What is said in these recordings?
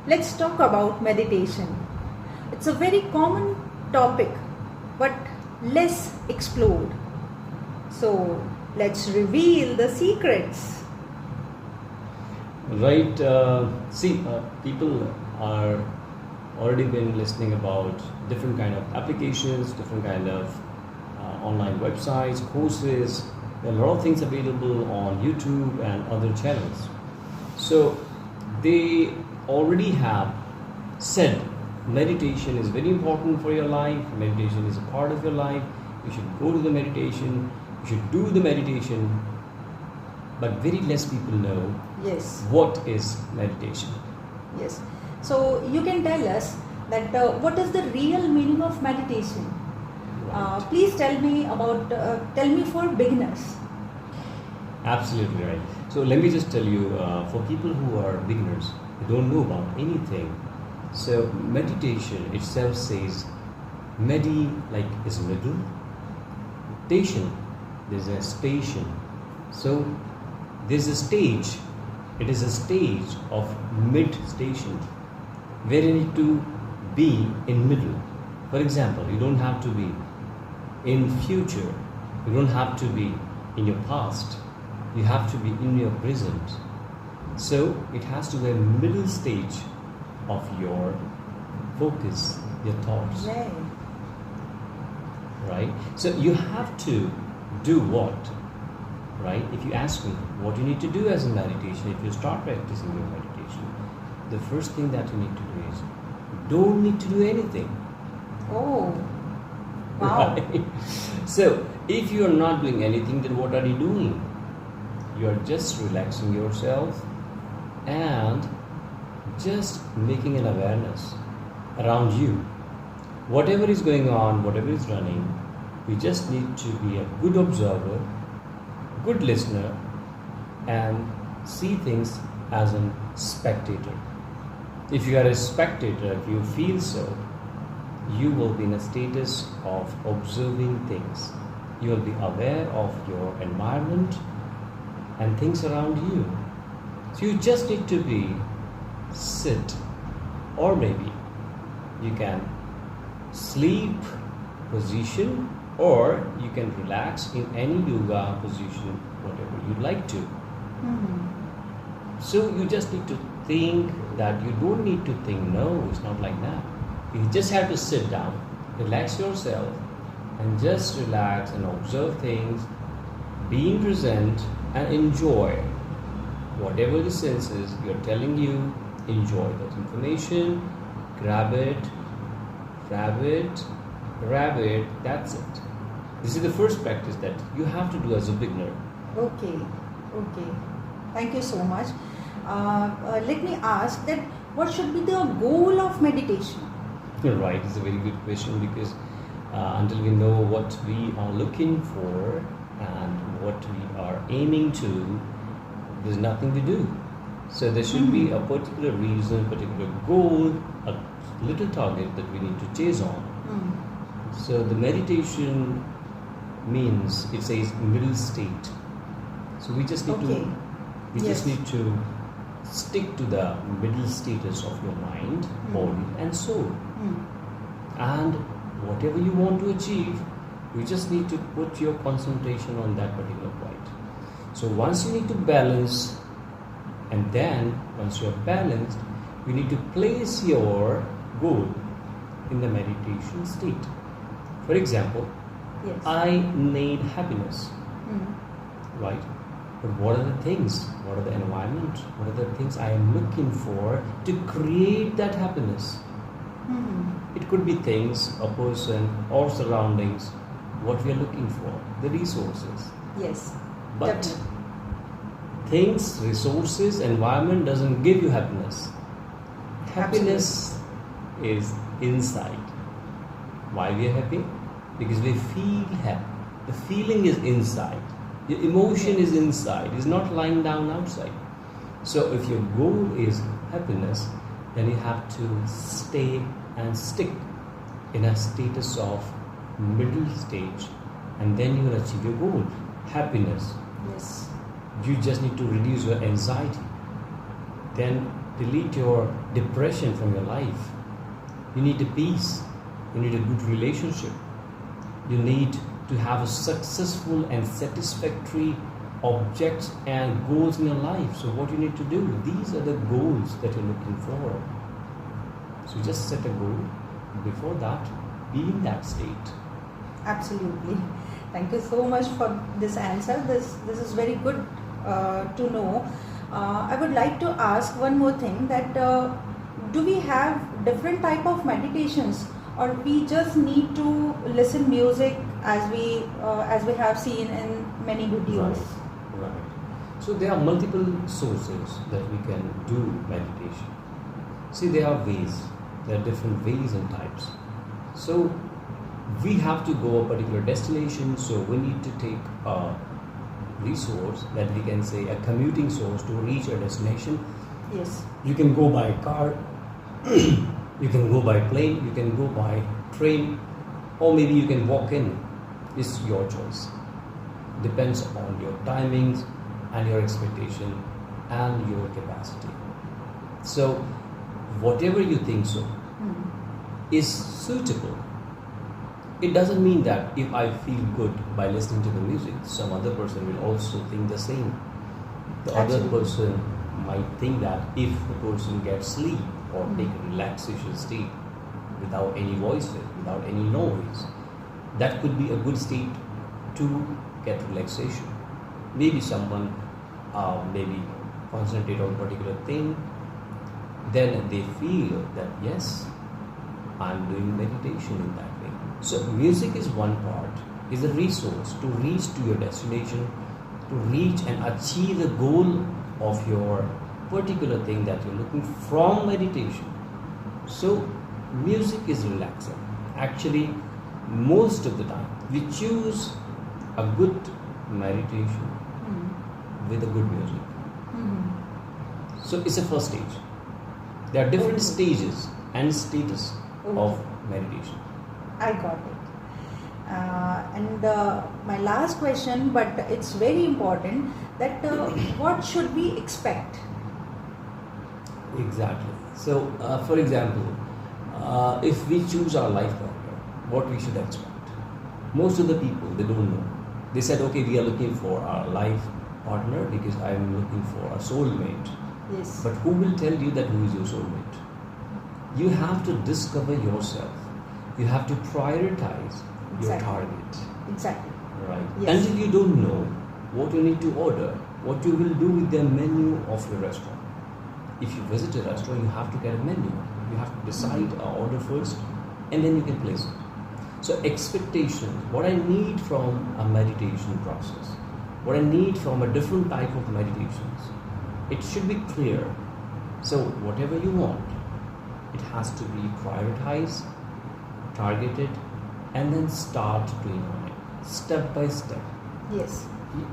let's talk about meditation. It's a very common topic, but less explored. So let's reveal the secrets. Right. People are already been listening about different kind of applications, different kind of online websites, courses. There are a lot of things available on YouTube and other channels. So they already have said meditation is very important for your life. Meditation is a part of your life. You should go to the meditation. You should do the meditation. But very less people know Yes. what is meditation. Yes. So you can tell us that what is the real meaning of meditation? Please tell me for beginners. Absolutely right. So let me just tell you, for people who are beginners, who don't know about anything, so meditation itself says, medi like is middle, station, there's a station. So there's a stage. It is a stage of mid station where you need to be in middle. For example, you don't have to be in future. You don't have to be in your past. You have to be in your present. So it has to be a middle stage of your focus, your thoughts. Right. Right? So you have to do what? Right? If you ask me what you need to do as a meditation, if you start practicing your meditation, the first thing that you need to do is you don't need to do anything. Oh, wow. Right? So if you are not doing anything, then what are you doing? You are just relaxing yourself and just making an awareness around you. Whatever is going on, whatever is running, you just need to be a good observer, good listener, and see things as a spectator. If you are a spectator, if you feel so, you will be in a status of observing things. You will be aware of your environment and things around you. So you just need to be sit, or maybe you can sleep position, or you can relax in any yoga position, whatever you'd like to. Mm-hmm. So you just need to think that you don't need to think. No, it's not like that. You just have to sit down, relax yourself, and just relax and observe things, being present and enjoy whatever the senses you're telling you. Enjoy that information, grab it, that's it. This is the first practice that you have to do as a beginner. Okay. Thank you so much. Let me ask that what should be the goal of meditation? Right, it's a very good question, because until we know what we are looking for and what we are aiming to, there's nothing to do. So there should be a particular reason, particular goal, a little target that we need to chase on. So the meditation means, it says middle state. So we just need just need to stick to the middle status of your mind, body and soul. And whatever you want to achieve, you just need to put your concentration on that particular point. So once you need to balance, and then once you are balanced, you need to place your goal in the meditation state. For example, I need happiness, right? But what are the things? What are the environment? What are the things I am looking for to create that happiness? It could be things, a person, or surroundings, what we are looking for, the resources. Yes. But definitely. Things, resources, environment doesn't give you happiness. Happiness is inside. Why we are happy? Because we feel happy. The feeling is inside. Your emotion is inside. It's not lying down outside. So if your goal is happiness, then you have to stay and stick in a status of middle stage, and then you will achieve your goal, happiness. Yes. You just need to reduce your anxiety. Then delete your depression from your life. You need a peace. You need a good relationship. You need to have a successful and satisfactory objects and goals in your life. So what you need to do, these are the goals that you're looking for. So just set a goal. Before that, be in that state. Absolutely. Thank you so much for this answer. This is very good to know. I would like to ask one more thing, that do we have different type of meditations, or we just need to listen music as we have seen in many videos? Right. So there are multiple sources that we can do meditation. See, there are ways. There are different ways and types. So we have to go a particular destination, so we need to take a resource that we can say a commuting source to reach a destination. Yes. You can go by car, you can go by plane, you can go by train, or maybe you can walk in. It's your choice. Depends on your timings and your expectation and your capacity. So whatever you think so is suitable. It doesn't mean that if I feel good by listening to the music, some other person will also think the same. The other person might think that if the person gets sleep or take a relaxation state without any voices, without any noise, that could be a good state to get relaxation. Maybe someone maybe concentrate on a particular thing, then they feel that yes, I'm doing meditation in that way. So music is one part, is a resource to reach to your destination, to reach and achieve the goal of your particular thing that you're looking from meditation. So music is relaxing. Actually, most of the time we choose a good meditation with a good music. So it's a first stage. There are different stages and status of meditation. I got it. And my last question, but it's very important, that what should we expect? Exactly. So, for example, if we choose our life partner, what we should expect? Most of the people, they don't know. They said, okay, we are looking for our life partner because I am looking for a soulmate. Yes. But who will tell you that who is your soulmate? You have to discover yourself. You have to prioritize your target. Exactly. Right. Yes. Until you don't know what you need to order, what you will do with the menu of your restaurant. If you visit a restaurant, you have to get a menu. You have to decide an order first, and then you can place it. So expectations, what I need from a meditation process, what I need from a different type of meditations, it should be clear. So whatever you want, it has to be prioritized, targeted, and then start doing it step by step. Yes.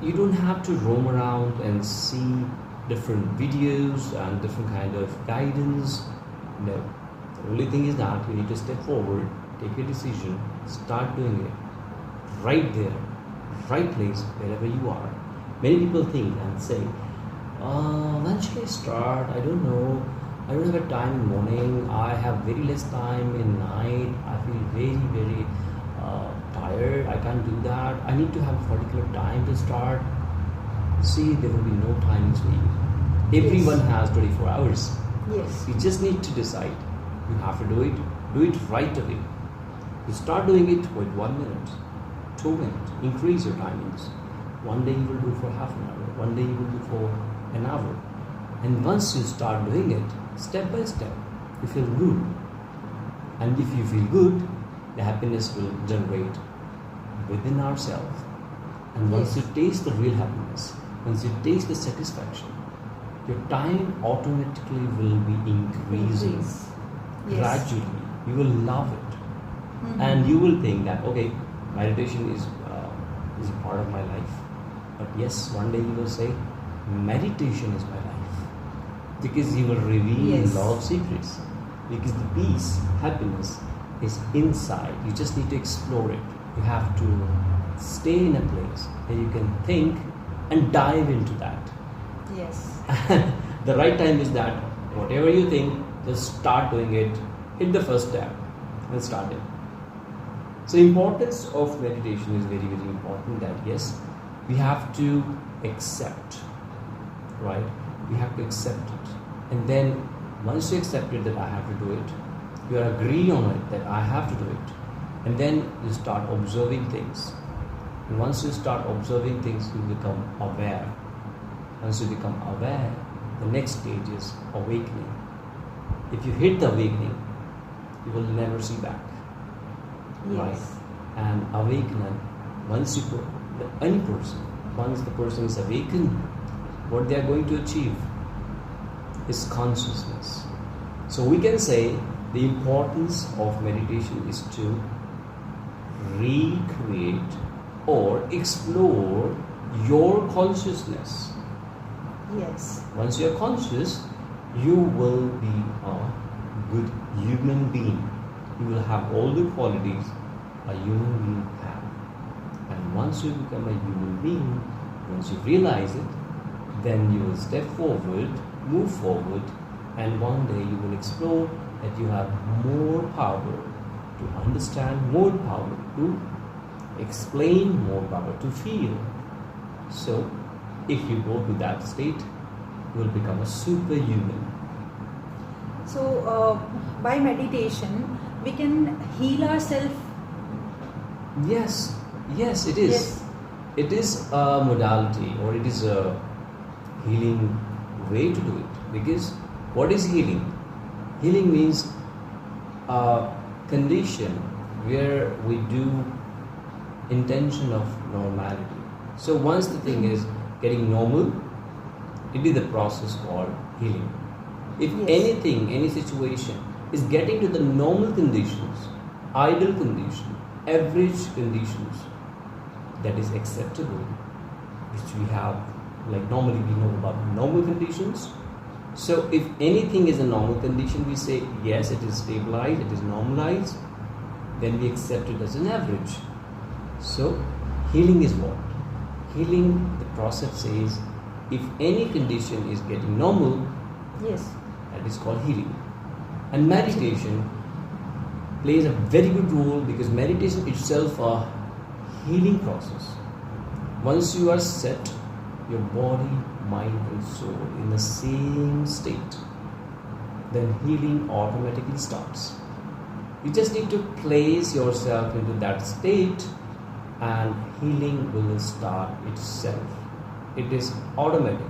You don't have to roam around and see different videos and different kind of guidance. No. The only thing is that you need to step forward, take a decision, start doing it right there, right place, wherever you are. Many people think and say, when should I start? I don't know. I don't have a time in the morning. I have very less time in night. I feel very, very tired. I can't do that. I need to have a particular time to start. See, there will be no time to sleep. Everyone has 24 hours. Yes. You just need to decide. You have to do it. Do it right away. You start doing it with 1 minute, 2 minutes. Increase your timings. One day you will do for half an hour. One day you will do for an hour. And once you start doing it, step by step, you feel good. And if you feel good, the happiness will generate within ourselves. And once you taste the real happiness, once you taste the satisfaction, your time automatically will be increasing. Yes. Gradually. You will love it. And you will think that, okay, meditation is a part of my life. But yes, one day you will say, meditation is my life. Because you will reveal a lot of secrets. Because the peace, happiness is inside. You just need to explore it. You have to stay in a place where you can think and dive into that. Yes. The right time is that Whatever you think, just start doing it. Hit the first step and start it. So importance of meditation is very, very important, that yes, we have to accept, right? We have to accept it. And then once you accept it that I have to do it, you agree on it that I have to do it. And then you start observing things. And once you start observing things, you become aware. Once you become aware, the next stage is awakening. If you hit the awakening, you will never see back. Yes. Right? And awakening, once you go, any person, once the person is awakened, what they are going to achieve is consciousness. So we can say the importance of meditation is to recreate or explore your consciousness. Yes. Once you are conscious, you will be a good human being. You will have all the qualities a human being have. And once you become a human being, once you realize it, then you will step forward, move forward, and one day you will explore that you have more power to understand, more power to explain, more power to feel. So, if you go to that state, you will become a superhuman. So, by meditation, we can heal ourselves. Yes, it is. Yes. It is a modality, or it is a healing way to do it. Because what is healing? Healing means a condition where we do intention of normality. So once the thing is getting normal, it is the process called healing. If Yes. anything, any situation is getting to the normal conditions, ideal condition, average conditions, that is acceptable, which we have, like normally we know about normal conditions. So if anything is a normal condition, we say yes, it is stabilized, it is normalized, then we accept it as an average. So healing is what? Healing, the process says, if any condition is getting normal, Yes. that is called healing. And meditation plays a very good role, because meditation itself a healing process. Once you are set, your body, mind and soul in the same state, then healing automatically starts. You just need to place yourself into that state and healing will start itself. It is automatic.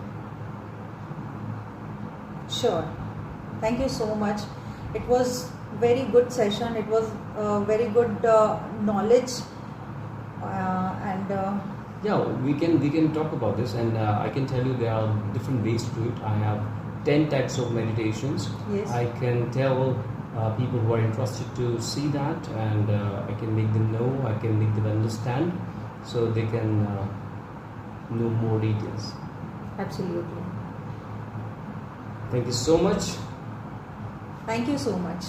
Sure. Thank you so much. It was very good session. It was very good knowledge and Yeah, we can talk about this, and I can tell you there are different ways to do it. I have 10 types of meditations. Yes. I can tell people who are interested to see that, and I can make them know, I can make them understand, so they can know more details. absolutely. Thank you so much. Thank you so much.